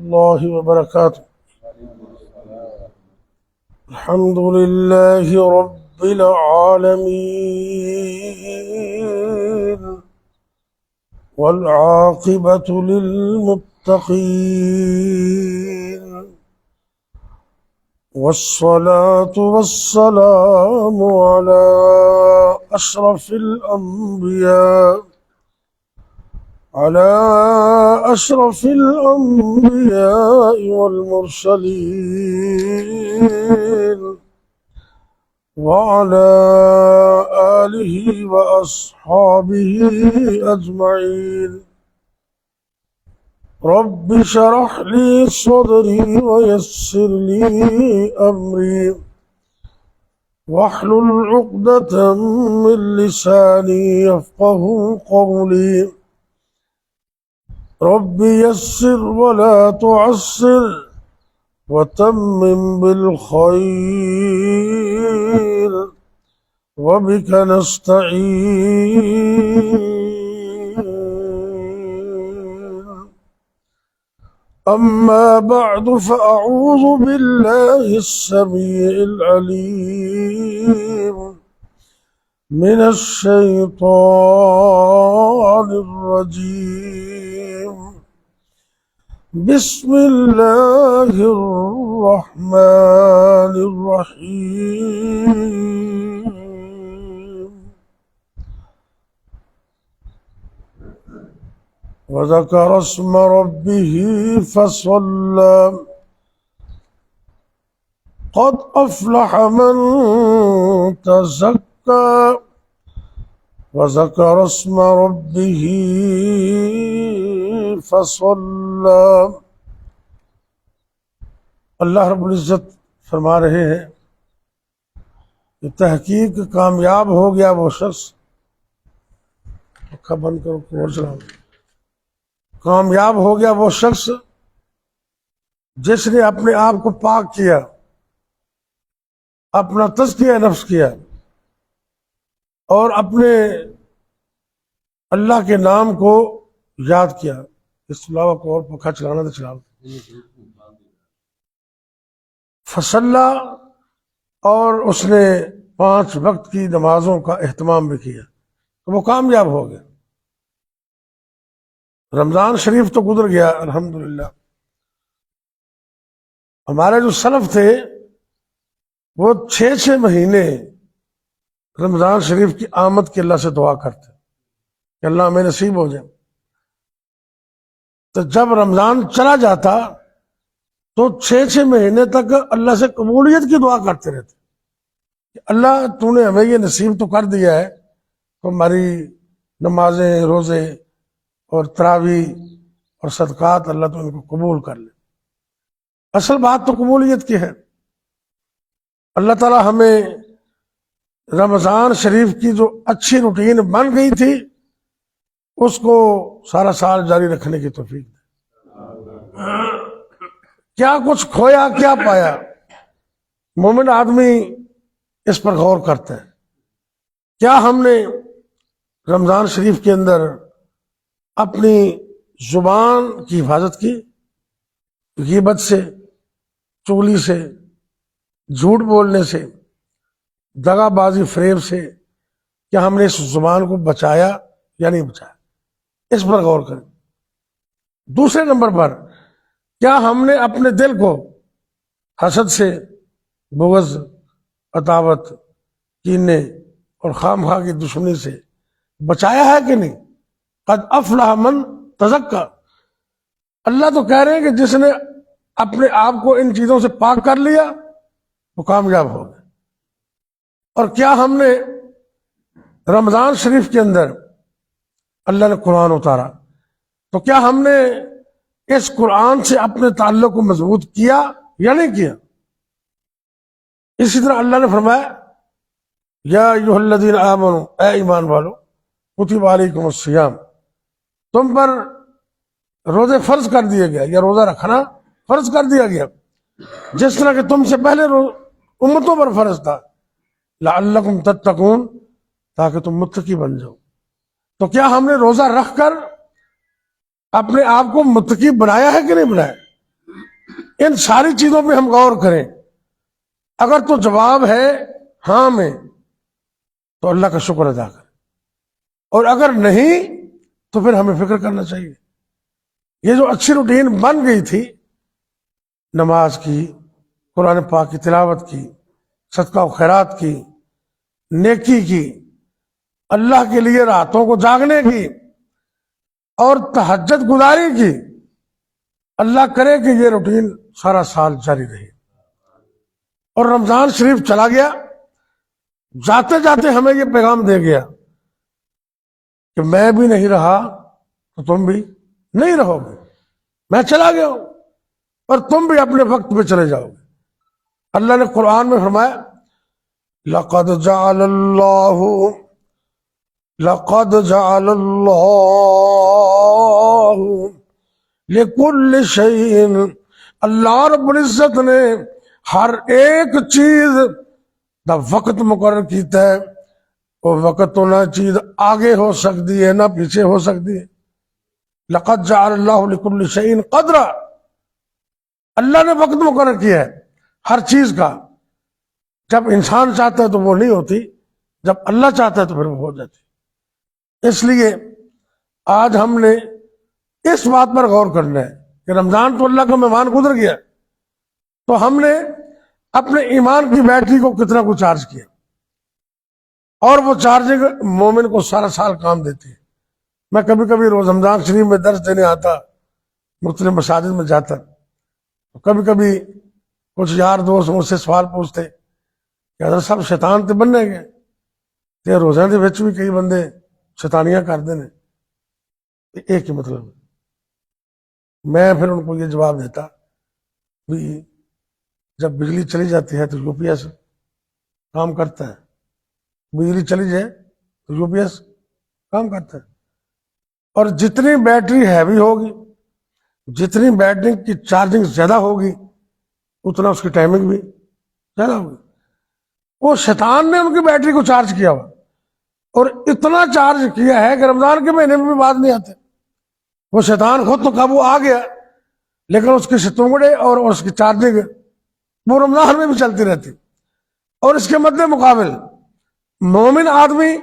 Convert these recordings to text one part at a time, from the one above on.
الله وبركاته. الحمد لله رب العالمين والعاقبة للمتقين والصلاة والسلام على أشرف الأنبياء والمرسلين وعلى آله وأصحابه أجمعين. رب اشرح لي صدري ويسر لي أمري واحلل عقدة من لساني يفقه قولي. رب يسر ولا تعسر وتمم بالخير وبك نستعين. أما بعد فأعوذ بالله السميع العليم من الشيطان الرجيم. بسم الله الرحمن الرحيم. وذكر اسم ربه فصلى قد أفلح من تزكى وذكر اسم ربه فصلى. اللہ رب العزت فرما رہے ہیں کہ تحقیق کامیاب ہو گیا وہ شخص، پنکھا بند کرو اور چلاؤ، کامیاب ہو گیا وہ شخص جس نے اپنے آپ کو پاک کیا، اپنا تزکیہ نفس کیا اور اپنے اللہ کے نام کو یاد کیا. اس کے علاوہ کو اور پنکھا چلانا تو چلاؤ. فصلہ، اور اس نے 5 وقت کی نمازوں کا اہتمام بھی کیا تو وہ کامیاب ہو گیا. رمضان شریف تو گزر گیا الحمدللہ. ہمارے جو سلف تھے وہ 6 مہینے رمضان شریف کی آمد کے اللہ سے دعا کرتے کہ اللہ ہمیں نصیب ہو جائے. تو جب رمضان چلا جاتا تو 6 مہینے تک اللہ سے قبولیت کی دعا کرتے رہتے کہ اللہ تو نے ہمیں یہ نصیب تو کر دیا ہے تو ہماری نمازیں، روزے اور تراویح اور صدقات اللہ تو ان کو قبول کر لے. اصل بات تو قبولیت کی ہے. اللہ تعالی ہمیں رمضان شریف کی جو اچھی روٹین بن گئی تھی اس کو سارا سال جاری رکھنے کی توفیق دے. کیا کچھ کھویا کیا پایا، مومن آدمی اس پر غور کرتا ہے. کیا ہم نے رمضان شریف کے اندر اپنی زبان کی حفاظت کی، غیبت سے، چغلی سے، جھوٹ بولنے سے، دغا بازی، فریب سے؟ کیا ہم نے اس زبان کو بچایا یا نہیں بچایا؟ اس پر غور کریں. دوسرے نمبر پر، کیا ہم نے اپنے دل کو حسد سے، بغض، عداوت، کینے اور خواہ کی دشمنی سے بچایا ہے کہ نہیں؟ قد افلح من تزکا. اللہ تو کہہ رہے ہیں کہ جس نے اپنے آپ کو ان چیزوں سے پاک کر لیا وہ کامیاب ہو گئے. اور کیا ہم نے رمضان شریف کے اندر اللہ نے قرآن اتارا تو کیا ہم نے اس قرآن سے اپنے تعلق کو مضبوط کیا یا نہیں کیا؟ اسی طرح اللہ نے فرمایا یا ایھا الذین آمنوا، اے ایمان والو، کتب علیکم الصیام، تم پر روزے فرض کر دیے گیا یا روزہ رکھنا فرض کر دیا گیا جس طرح کہ تم سے پہلے امتوں پر فرض تھا، لعلکم تتقون، تاکہ تم متقی بن جاؤ. تو کیا ہم نے روزہ رکھ کر اپنے آپ کو متقی بنایا ہے کہ نہیں بنایا؟ ان ساری چیزوں پہ ہم غور کریں. اگر تو جواب ہے ہاں میں تو اللہ کا شکر ادا کریں, اور اگر نہیں تو پھر ہمیں فکر کرنا چاہیے. یہ جو اچھی روٹین بن گئی تھی, نماز کی, قرآن پاک کی تلاوت کی, صدقہ و خیرات کی, نیکی کی, اللہ کے لیے راتوں کو جاگنے کی, اور تہجد گزاری کی, اللہ کرے کہ یہ روٹین سارا سال جاری رہے. اور رمضان شریف چلا گیا, جاتے جاتے ہمیں یہ پیغام دے گیا کہ میں بھی نہیں رہا تو تم بھی نہیں رہو گے. میں چلا گیا ہوں اور تم بھی اپنے وقت پہ چلے جاؤ گے. اللہ نے قرآن میں فرمایا لقد جعل اللہ لکل شیء, اللہ رب العزت نے ہر ایک چیز دا وقت مقرر کیتا ہے. وہ وقت تو نہ چیز آگے ہو سکتی ہے نہ پیچھے ہو سکتی ہے. لقد جعل اللہ لکل شیء قدرا, اللہ نے وقت مقرر کیا ہے ہر چیز کا. جب انسان چاہتا ہے تو وہ نہیں ہوتی, جب اللہ چاہتا ہے تو پھر وہ ہو جاتی. اس لیے آج ہم نے اس بات پر غور کرنا ہے کہ رمضان تو اللہ کا مہمان گزر گیا, تو ہم نے اپنے ایمان کی بیٹری کو کتنا کو چارج کیا, اور وہ چارجنگ مومن کو سارا سال کام دیتی ہے. میں کبھی کبھی روز رمضان شریف میں درس دینے آتا, مختلف مساجد میں جاتا, کبھی کبھی کچھ یار دوست مجھ سے سوال پوچھتے کہ حضرت صاحب شیطان تے بننے گئے تے روزہ دے وچ بھی کئی بندے شیطانیاں کرتے ہیں. ایک ہی مطلب. میں پھر ان کو یہ جواب دیتا بھی جب بجلی چلی جاتی ہے تو یو پی ایس کام کرتا ہے, بجلی چلی جائے تو یو پی ایس کام کرتا ہے. اور جتنی بیٹری ہیوی ہوگی, جتنی بیٹری کی چارجنگ زیادہ ہوگی, اتنا اس کی ٹائمنگ بھی زیادہ ہوگی. وہ شیطان نے ان کی بیٹری کو چارج کیا ہوا, اور اتنا چارج کیا ہے کہ رمضان کے مہینے میں بھی بات نہیں آتے. وہ شیطان خود تو قابو آ گیا, لیکن اس کے ستونگڑے اور اس کی چارجنگ وہ رمضان میں بھی چلتی رہتی. اور اس کے مد مقابل مومن آدمی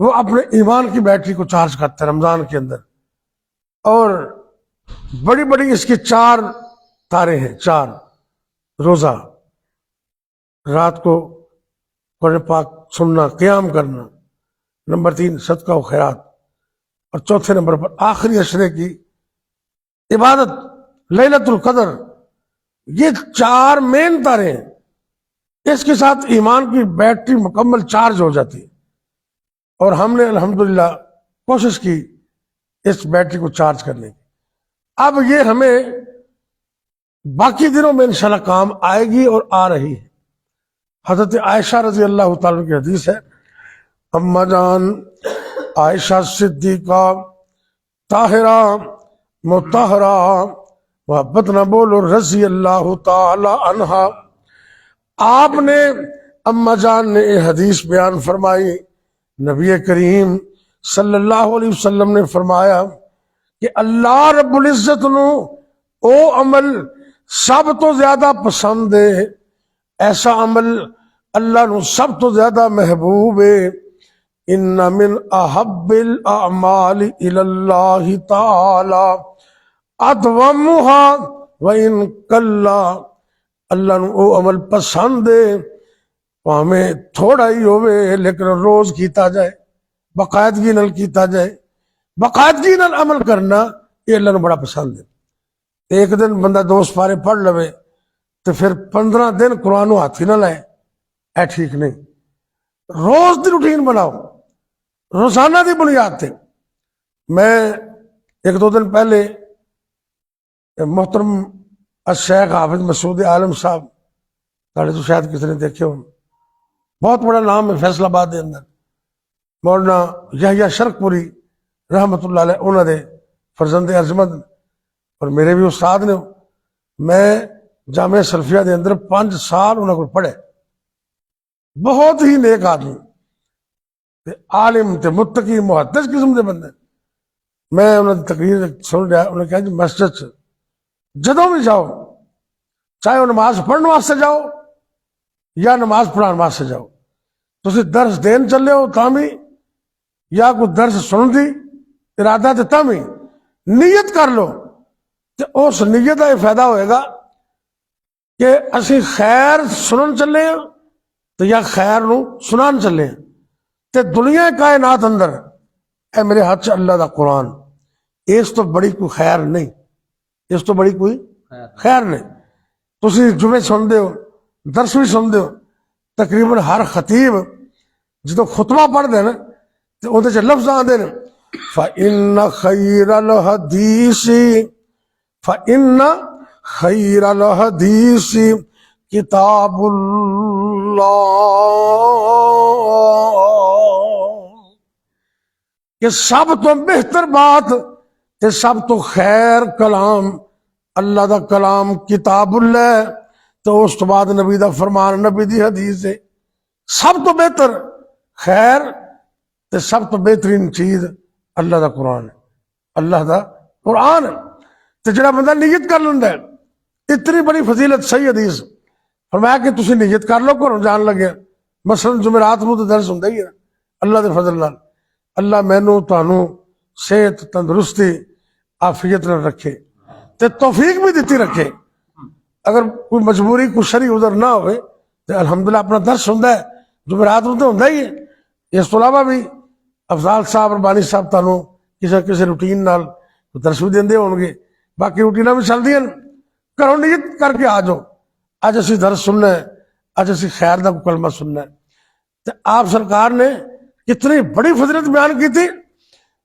وہ اپنے ایمان کی بیٹری کو چارج کرتا ہے رمضان کے اندر. اور بڑی بڑی اس کی 4 تارے ہیں. 4 روزہ, رات کو قرآن پاک سننا, قیام کرنا. نمبر 3 صدقہ و خیرات. اور چوتھے نمبر پر آخری عشرے کی عبادت لیلۃ القدر. یہ 4 مین تارے ہیں. اس کے ساتھ ایمان کی بیٹری مکمل چارج ہو جاتی ہے. اور ہم نے الحمدللہ کوشش کی اس بیٹری کو چارج کرنے کی. اب یہ ہمیں باقی دنوں میں انشاءاللہ کام آئے گی اور آ رہی ہے. حضرت عائشہ رضی اللہ تعالیٰ کی حدیث ہے, اما جان عائشہ صدیقہ طاہرہ مطہرہ محبت نہ بولو رضی اللہ تعالی عنہا, آپ نے اما جان نے یہ حدیث بیان فرمائی. نبی کریم صلی اللہ علیہ وسلم نے فرمایا کہ اللہ رب العزت نو او عمل سب تو زیادہ پسند ہے, ایسا عمل اللہ نو سب تو زیادہ محبوب ہے. ان من احب الاعمال الى اللہ تعالی ادومها وان قل, اللہ نو او عمل پسند ہے ہمیں تھوڑا ہی ہوئے لیکن روز کیتا جائے, باقاعدگی نال کیتا جائے. باقاعدگی نال عمل کرنا یہ اللہ نو بڑا پسند ہے. ایک دن بندہ 2 سپارے پڑھ لوے تو پھر 15 دن قرآن و ہاتھ ہی نہ لائے, اے ٹھیک نہیں. روز دی روٹین بناؤ, روزانہ دی بنیاد تے. میں 1-2 دن پہلے محترم الشیخ حافظ مسعود عالم صاحب, تاڑے تو شاید کسی نے دیکھے ہوں, بہت بڑا نام ہے فیصل آباد کے اندر, مولانا یحییٰ شرک پوری رحمت اللہ علیہ, انہوں نے فرزند عظمت اور میرے بھی استاد نے. میں جامعہ سلفیہ دے اندر 5 سال انہوں کو پڑھے. بہت ہی نیک آدمی تے عالم تے متقی محدث قسم دے بندے. میں انہوں نے تقریر سن رہا, انہوں نے کہا جی مسجد جدوں بھی جاؤ چاہے وہ نماز پڑھنے واسطے جاؤ یا نماز پڑھانے واسطے جاؤ، تسی درس دین چلے ہو تامی یا کوئی درس سن دی ارادہ تے تامی نیت کر لو تے اس نیت کا یہ فائدہ ہوئے گا کہ اسی خیر سنن چلے ہیں تو یا خیر نو سنان چلے ہیں تے دنیا کائنات اندر اے میرے ہاتھ اللہ دا قرآن، اس تو بڑی کوئی خیر نہیں، اس تو بڑی کوئی خیر نہیں۔ تسی جمعے سن دے ہو، درس بھی سن دے ہو، تقریباً ہر خطیب جدو خطبہ پڑھ دے نا تو اندر چ لفظ آندے نے فَإِنَّ خَيْرَ الْحَدِيثِ کتاب اللہ، کہ سب تو بہتر بات تے سب تو خیر کلام اللہ دا کلام کتاب اللہ، تو اس تو بعد نبی دا فرمان، نبی دی حدیث ہے۔ سب تو بہتر خیر تے سب تو بہترین چیز اللہ دا قرآن ہے، اللہ دا قرآن ہے۔ تو جڑا بندہ نیت کر لیندا ہے، اتنی بڑی فضیلت صحیح حدیث فرمایا کہ تسی نیت کر لو گھروں جان لگے، مثلا جمعرات نو تو درس ہوندا ہی ہے اللہ دے فضل نال، اللہ مینوں تانوں صحت تندرستی عافیت نال رکھے تے توفیق بھی دیتی رکھے۔ اگر کوئی مجبوری کوئی شرعی عذر نہ ہوئے تو الحمدللہ اپنا درس ہوندا ہے، جمعرات نو تو ہوندا ہی ہے۔ اس تو علاوہ بھی افضال صاحب ربانی صاحب تانوں کسی روٹین نال درس بھی دیندے ہون گے، باقی روٹیناں بھی چل دیاں، گھروں نیت کر کے آ جاؤ اج اسی درس سننا ہے، اج اسی خیر دا کلمہ سننا ہے۔ تو آپ سرکار نے کتنی بڑی فضیلت بیان کی تھی،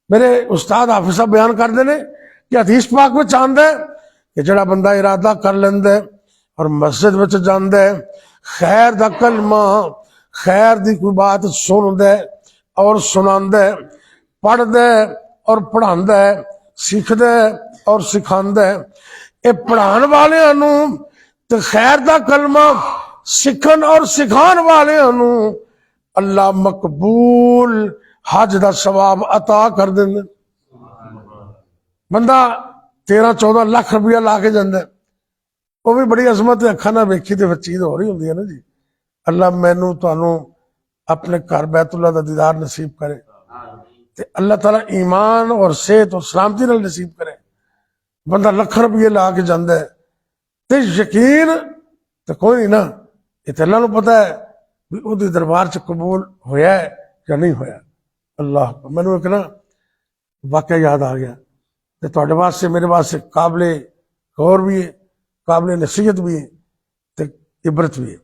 میرے استاد حافظ صاحب بیان کر دینے کہ حدیث پاک میں چاہتا ہے کہ جڑا بندہ ارادہ کر لیندے اور مسجد میں جاندے خیر دا کلمہ، خیر دی کوئی بات سن دے اور سناندے، پڑھ دے اور پڑھاندے، سیکھ دے اور سکھاندے، اے پڑھان والے انہوں تے خیر دا کلمہ سکھن اور سکھان والے انہوں اللہ مقبول حج دا ثواب عطا کر دیں۔ بندہ 13-14 لاکھ روپیہ لا کے جاندے، وہ بھی بڑی عظمت اکھاں نہ ویکھی تے چیز ہو رہی ہوندی ہے نا جی۔ اللہ مینوں تانوں اپنے گھر بیت اللہ دا دیدار نصیب کرے تے اللہ تعالیٰ ایمان اور صحت اور سلامتی نال نصیب کرے۔ بندہ لکھ روپیے لا کے جاندے تے یقین تے کوئی نہیں نا، یہ تے اللہ نو پتہ ہے بھی او دی دربار چ قبول ہویا ہے یا نہیں ہویا۔ اللہ مینوں ایک نا واقعہ یاد آ گیا تے تواڈے واسطے میرے واسطے قابل غور بھی ہے، قابل نصیحت بھی ہے تے عبرت بھی ہے۔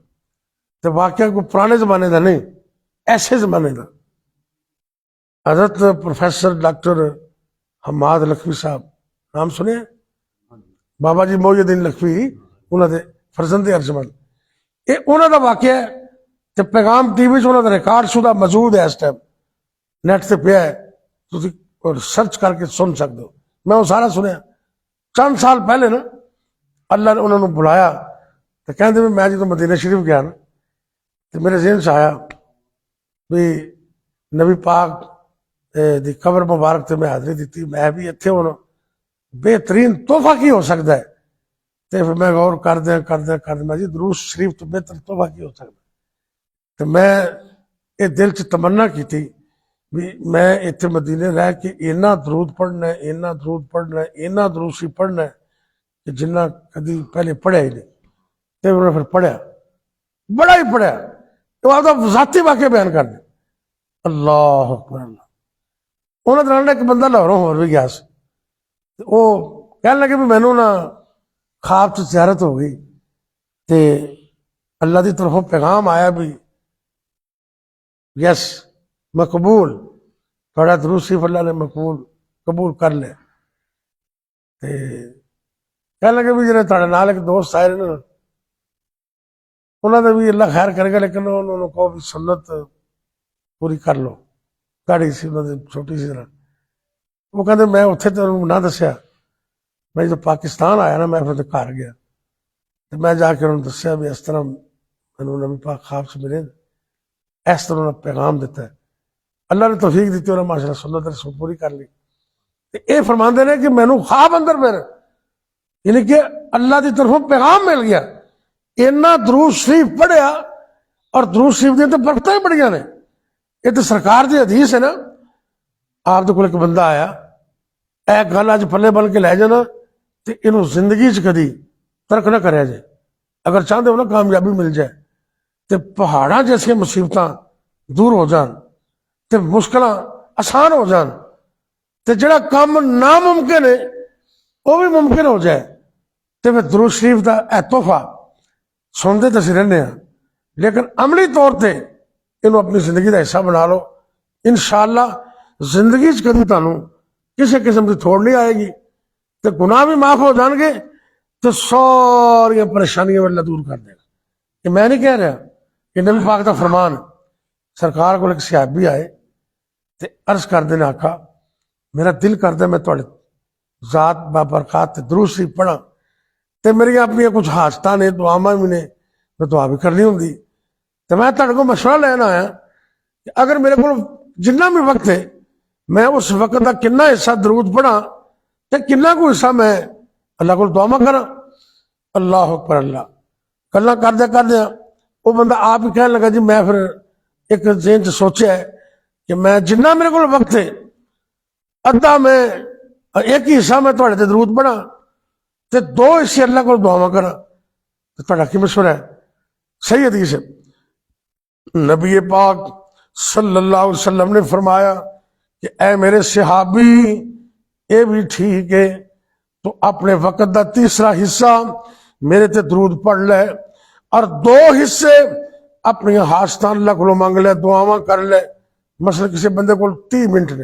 تے واقعہ کوئی پرانے زمانے دا نہیں، ایسے زمانے دا۔ حضرت پروفیسر ڈاکٹر حماد لکھوی صاحب نام سنے؟ بابا جی محی الدین لکھوی انہوں دے فرزند ارجمند، یہ انہوں دا واقعہ ہے تے پیغام ٹی وی انہوں دا ریکارڈ شدہ موجود ہے، اس ٹائم نیٹ سے پیا ہے، تسی سرچ کر کے سن سکتے ہو۔ میں وہ سارا سنیا چند سال پہلے نا، اللہ نے انہوں نے بلایا تو کہتے ہیں میں جدو مدینہ شریف گیا نا تو میرے ذہن سے آیا بھی نبی پاک دی قبر مبارک تے میں حاضری دیتی، میں بھی اتنے ہونا بہترین تحفہ کی ہو سکتا ہے۔ تو پھر میں غور کردیا میں جی دروس شریف تو بہتر تحفہ کی ہو سکتا ہے۔ تو میں یہ دل چ تمنا کی تھی بھی میں اتنے مدینے رہ کے اینا درود پڑھنا ہے، اینا درود پڑھنا ہے، اینا دروسی پڑھنا ہے کہ جنہ کدی پہلے پڑھیا ہی نہیں۔ تو انہوں نے پھر پڑھیا، بڑا ہی پڑھیا، تو آپ کا ذاتی واقعہ بیان کر دیں۔ اللہ اکبر اللہ۔ انہوں نے ایک بندہ لاہوروں ہور بھی گیا سی، وہ کہنے لگے بھی مینوں نا خواب چ زیارت ہو گئی تے اللہ دی طرفوں پیغام آیا بھی یس مقبول، تھوڑا درود شریف اللہ نے قبول کر لے۔ تے کہنے لگے بھی جنہیں تھوڑے نال ایک دوست آئے نا انہوں نے بھی اللہ خیر کرے گا، لیکن انہوں نے کہو بھی سنت پوری کر لو، گاڑی سی انہوں نے چھوٹی سی طرح۔ وہ کہتے میں اتنے تو نہ دسیا، میں جب پاکستان آیا نا میں پھر گھر گیا تو میں جا کے انہوں نے دسیا بھی اس طرح میں نبی پاک خواب سے ملے، اس طرح انہوں نے پیغام دیتا ہے۔ اللہ نے توفیق دیتی، انہوں نے ماشاء اللہ سنت رسول پوری کر لی۔ یہ فرماندے نے کہ مینوں خواب اندر میرے یعنی کہ اللہ کی طرفوں پیغام مل گیا اینا درود شریف پڑھیا اور درود شریف دیا تو برکتیں ہی بڑیاں نے. یہ تو سرکار دی حدیث ہے نا. آپ کو ایک بندہ آیا, اے گل اج پلے بن کے لے جانا تو انہوں زندگی چ کدی ترک نہ کریا جائے. اگر چاہتے ہو نا کامیابی مل جائے تو پہاڑاں جیسے مصیبتاں دور ہو جان تو مشکلاں آسان ہو جان تو جڑا کام ناممکن ہے وہ بھی ممکن ہو جائے. تو پھر درود شریف کا اے تحفہ سنتے تو اسی رہنے ہیں, لیکن عملی طور پہ انہوں اپنی زندگی کا حصہ بنا لو. انشاءاللہ زندگی چ کبھی تمہیں کسی قسم کی تھوڑ نہیں آئے گی تو گناہ بھی معاف ہو جان گے تو ساری پریشانیاں اللہ دور کر دے گا. کہ میں نہیں کہہ رہا کہ نبی پاک کا فرمان. سرکار کو ایک صحابی آئے تو عرض کر دینا آقا میرا دل کرتا میں تھوڑے ذات بابرکات درود شریف پڑھا تو میری اپنی کچھ حاجت نے دعاواں بھی نے میں دعا بھی کرنی ہوں. تو میں تھوڑے کو مشورہ لینا آیا کہ اگر میرے کو جنہ بھی وقت ہے میں اس وقت کا کنا حصہ درود پڑھا تو کنا کو حصہ میں اللہ کو دعا کرا. اللہ اکبر. اللہ گلا کردیا وہ بندہ آپ ہی کہنے لگا جی میں پھر ایک ذہن چ سوچا ہے کہ میں جنہ میرے کو وقت ہے ادھا میں ایک ہی حصہ میں تھوڑے تے درود پڑھا تو 2 حصے اللہ کو دعا کرا. تو تھوڑا کی مشورہ ہے؟ صحیح حدیث ہے. نبی پاک صلی اللہ علیہ وسلم نے فرمایا کہ اے میرے صحابی یہ بھی ٹھیک ہے تو اپنے وقت کا تیسرا حصہ میرے تے درود پڑھ لے اور 2 حصے اپنی حاجتاں اللہ کو مانگ لے دعاواں کر لے. مثلا کسی بندے کو 30 منٹ نے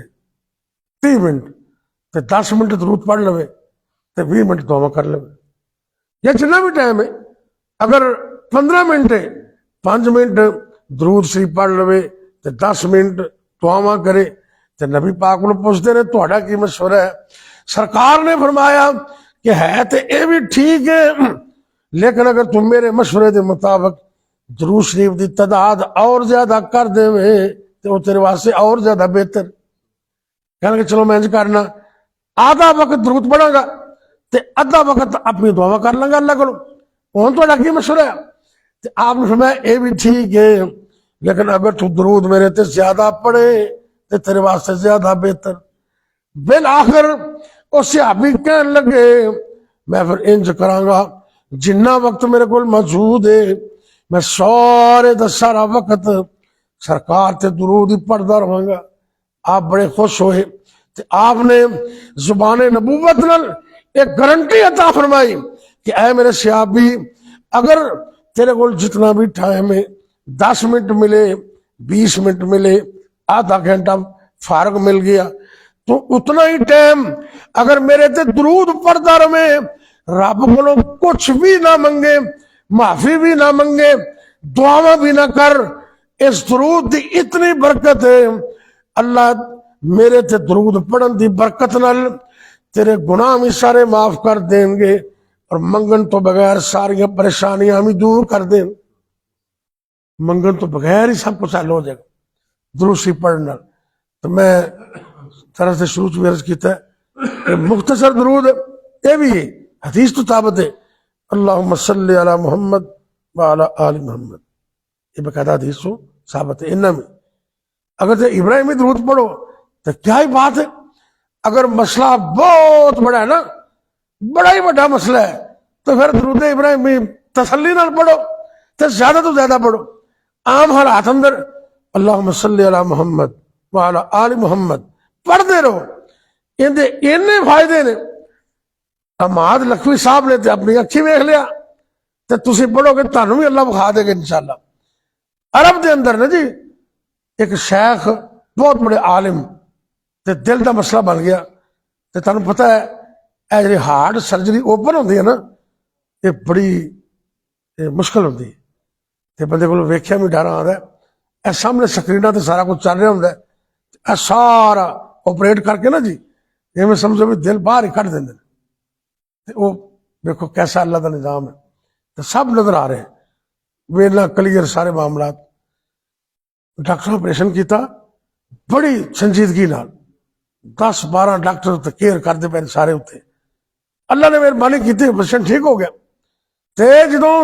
30 منٹ تو 10 منٹ درود پڑھ لے تو 20 منٹ دعا کر لے. یا جتنا بھی ٹائم ہے اگر 15 منٹ ہے 5 منٹ درود شریف پڑھ لے تو 10 منٹ دعاواں کرے. تو نبی پاک کو پوچھتے رہے تھوڑا کی مشورہ ہے؟ سرکار نے فرمایا کہ ہے تو یہ بھی ٹھیک ہے لیکن اگر تم میرے مشورے کے مطابق درود شریف کی تعداد اور زیادہ کر دے تو وہ تیرے واسطے اور زیادہ بہتر. کہنے کہ چلو میں انج کرنا آدھا وقت درود پڑھا گا تو ادھا وقت اپنی دعا کر لوں گا اللہ کو. ہوں تھوڑا کی مشورہ ہے؟ تو آپ نے فرمایا یہ بھی ٹھیک ہے لیکن اگر تو درود میرے تے زیادہ پڑھے تو تیرے واسطے زیادہ بہتر. بالآخر اس صحابی کہنے لگے میں پھر انج کراں گا جنہ وقت میرے کو موجود ہے میں سارے دا سارا وقت سرکار تے درود ہی پڑھتا رہوں گا. آپ بڑے خوش ہوئے تو آپ نے زبان نبوت نال ایک گارنٹی عطا فرمائی کہ اے میرے صحابی اگر تیرے کو جتنا بھی ٹائم ہے 10 منٹ ملے 20 منٹ ملے آدھا گھنٹہ فارغ مل گیا تو اتنا ہی ٹائم اگر میرے تے درود پڑھتا رہے رب کو کچھ بھی نہ منگے معافی بھی نہ منگے دعاواں بھی نہ کر اس درود دی اتنی برکت ہے اللہ میرے تے درود پڑھن دی برکت نال تیرے گناہ بھی سارے معاف کر دیں گے اور منگن تو بغیر ساری پریشانیاں بھی دور کر دیں. منگن تو بغیر ہی سب کچھ حل ہو جائے گا درود شریف پڑھنا. تو میں طرح سے شروع میں عرض کیتا ہے کہ مختصر درود یہ بھی ہے حدیث تو ثابت ہے اللہم صلی علی محمد وعلی آل محمد یہ باقاعدہ حدیث تو ثابت ہے. انہاں میں اگر تو ابراہیمی درود پڑھو تو کیا ہی بات ہے. اگر مسئلہ بہت بڑا ہے نا بڑا ہی بڑا مسئلہ ہے تو پھر درود ابراہیمی تسلی نال پڑھو تو زیادہ پڑھو. عام حالات اندر اللہم صلی علی محمد وعلی آل محمد پڑھتے رہو. اندے فائدے نے. حماد لکھوی صاحب نے اپنی اکھی ویکھ لیا تو تسی پڑھو گے تانوں بھی اللہ بخا دے گا انشاءاللہ. عرب دے اندر نا جی ایک شیخ بہت بڑے عالم تے دل دا مسئلہ بن گیا تے تانوں پتہ ہے اے جی ہارٹ سرجری اوپن ہوندی ہے نا یہ بڑی مشکل ہوندی ہے تے بندے کو ویکھیا بھی ڈر آندا ہے. اے سامنے سکریناں تے سارا کچھ چل رہا ہوندا ہے اے سارا آپریٹ کر کے نا جی ایویں سمجھو بھی دل باہر ہی کٹ دیندے تے وہ دیکھو کیسا اللہ دا نظام ہے. تو سب نظر آ رہے ہیں ویلا کلیئر سارے معاملات. ڈاکٹر آپریشن کیتا بڑی سنجیدگی نال 10-12 ڈاکٹر کیئر کرتے پے سارے اتنے. اللہ نے مہربانی کی پیشنٹ ٹھیک ہو گیا. تے جدوں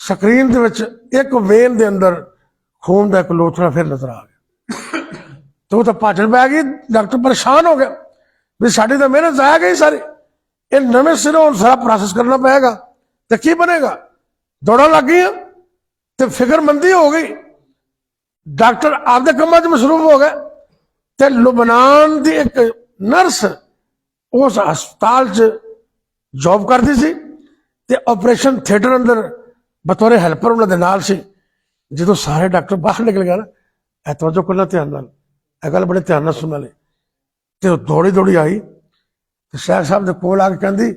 ਸਕਰੀਨ ਦੇ ਵਿੱਚ ਇੱਕ ਵੇਨ ਦੇ ਅੰਦਰ ਖੂਨ ਦਾ ਇੱਕ ਲੋਥੜਾ ਫਿਰ ਨਜ਼ਰ ਆ ਗਿਆ ਤੇ ਉਹ ਤਾਂ ਭਾਜਲ ਪੈ ਗਈ। ਡਾਕਟਰ ਪਰੇਸ਼ਾਨ ਹੋ ਗਿਆ ਵੀ ਸਾਡੀ ਤਾਂ ਮਿਹਨਤ ਜ਼ਾਇਆ ਗਈ ਸਾਰੀ, ਇਹ ਨਵੇਂ ਸਿਰੋਂ ਸਾਰਾ ਪ੍ਰੋਸੈਸ ਕਰਨਾ ਪਏਗਾ ਤੇ ਕੀ ਬਣੇਗਾ। ਦੌੜਾਂ ਲੱਗ ਗਈਆਂ ਤੇ ਫਿਕਰਮੰਦੀ ਹੋ ਗਈ। ਡਾਕਟਰ ਆਪਦੇ ਕੰਮਾਂ 'ਚ ਮਸਰੂਫ ਹੋ ਗਏ ਤੇ ਲੁਬਨਾਨ ਦੀ ਇੱਕ ਨਰਸ ਉਸ ਹਸਪਤਾਲ 'ਚ ਜੌਬ ਕਰਦੀ ਸੀ ਤੇ ਆਪਰੇਸ਼ਨ ਥੀਏਟਰ ਅੰਦਰ ਬਤੌਰੇ ਹੈਲਪਰ ਉਹਨਾਂ ਦੇ ਨਾਲ ਸੀ। ਜਦੋਂ ਸਾਰੇ ਡਾਕਟਰ ਬਾਹਰ ਨਿਕਲ ਗਏ ਨਾ, ਇਹ ਤਵੱਜੋ ਕਰਨਾ ਧਿਆਨ ਨਾਲ, ਇਹ ਗੱਲ ਬੜੇ ਧਿਆਨ ਨਾਲ ਸੁਣ ਲੈ। ਤੇ ਉਹ ਦੌੜੀ ਦੌੜੀ ਆਈ ਤੇ ਸ਼ੇਖ ਸਾਹਿਬ ਦੇ ਕੋਲ ਆ ਕੇ ਕਹਿੰਦੀ,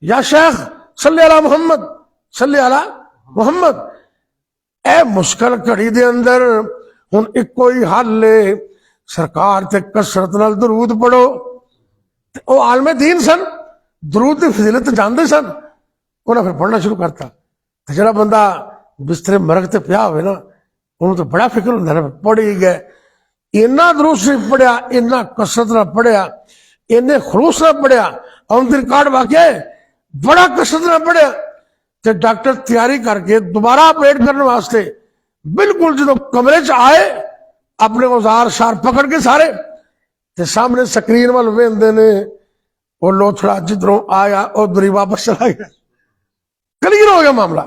ਯਾ ਸ਼ੇਖ ਸੱਲੇ ਅਲਾ ਮੁਹੰਮਦ, ਸੱਲੇ ਅਲਾ ਮੁਹੰਮਦ। ਇਹ ਮੁਸ਼ਕਲ ਘੜੀ ਦੇ ਅੰਦਰ ਹੁਣ ਇੱਕੋ ਹੀ ਹੱਲ ਏ, ਸਰਕਾਰ ਤੇ ਕਸਰਤ ਨਾਲ ਦਰੂਦ ਪੜੋ। ਤੇ ਉਹ ਆਲਮੇ ਦੀਨ ਸਨ, ਦਰੂਦ ਦੀ ਫਜ਼ੀਲਤ ਜਾਣਦੇ ਸਨ। ਉਹਨਾਂ ਫਿਰ ਪੜ੍ਹਨਾ ਸ਼ੁਰੂ ਕਰਤਾ। ਤੇ ਜਿਹੜਾ ਬੰਦਾ ਬਿਸਤਰੇ ਮਰਗ ਤੇ ਪਿਆ ਹੋਵੇ ਨਾ, ਉਹਨੂੰ ਤਾਂ ਬੜਾ ਫਿਕਰ ਹੁੰਦਾ ਨਾ, ਪੜ੍ਹੀ ਗਏ। ਇੰਨਾ ਦਰੂਦ ਸ਼ਰੀਫ ਪੜਿਆ, ਇੰਨਾ ਕਸਰਤ ਨਾਲ ਪੜਿਆ, ਇੰਨੇ ਖਲੂਸ ਨਾਲ ਪੜਿਆ, ਆਨ ਦੀ ਰਿਕਾਰਡ ਵਾਕਿਆ ਬੜਾ ਕਸਰਤ ਨਾਲ ਪੜਿਆ। ਤੇ ਡਾਕਟਰ ਤਿਆਰੀ ਕਰਕੇ ਦੁਬਾਰਾ ਆਪਰੇਟ ਕਰਨ ਵਾਸਤੇ ਬਿਲਕੁਲ ਜਦੋਂ ਕਮਰੇ 'ਚ ਆਏ, ਆਪਣੇ ਔਜ਼ਾਰ ਸ਼ਾਰ ਪਕੜ ਕੇ ਸਾਰੇ, ਤੇ ਸਾਹਮਣੇ ਸਕਰੀਨ ਵੱਲ ਵੇਖਦੇ ਨੇ, ਉਹ ਲੋਥੜਾ ਜਿੱਧਰੋਂ ਆਇਆ ਉਧਰ ਹੀ ਵਾਪਸ ਚਲਾ ਗਿਆ। ਕਲੀਅਰ ਹੋ ਗਿਆ ਮਾਮਲਾ।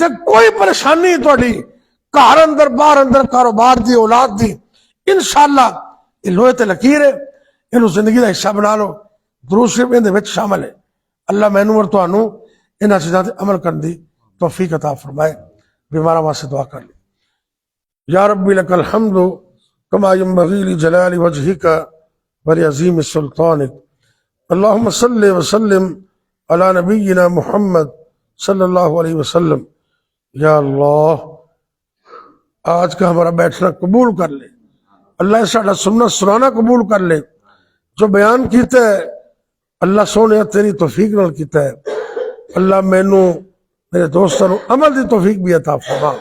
تے کوئی پریشانی تھوڑی گھر اندر باہر اندر کاروبار دی اولاد دی انشاءاللہ یہ لوہے تے لکیر ہے، انہوں زندگی دا حصہ بنا لو۔ درود شریف اندے وچ شامل ہے۔ اللہ مینوں اور تانوں انہاں چیزاں تے عمل کرن دی توفیق عطا فرمائے۔ بیماراں واسطے دعا کر لیں۔ یا ربی لک الحمد کما ینبغی لجلال وجہک ولعظیم سلطانک، اللہم صلی وسلم علی نبینا محمد صلی اللہ علیہ وسلم۔ یا اللہ آج کا ہمارا بیٹھنا قبول کر لے، اللہ ساڈا سننا سنانا قبول کر لے، جو بیان کیتا ہے اللہ سونے تیری توفیق نال کیتا ہے۔ اللہ مینوں میرے دوستوں عمل دی توفیق بھی عطا فرما،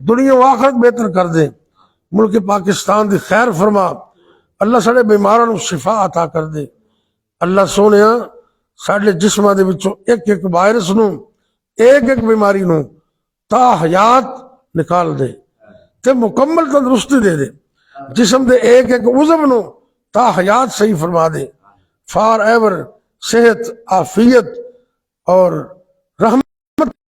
دنیا و آخرت بہتر کر دے، ملک پاکستان دی خیر فرما، اللہ ساڈے بیماراں نوں شفا عطا کر دے۔ اللہ سونے ساڈے جسماں دے وچوں ایک ایک وائرس نوں ایک ایک بیماری نوں تا حیات نکال دے تے مکمل تندرستی دے دے، جسم دے ایک ایک عضو نوں تا حیات صحیح فرما دے، فار ایور صحت عافیت اور رحمت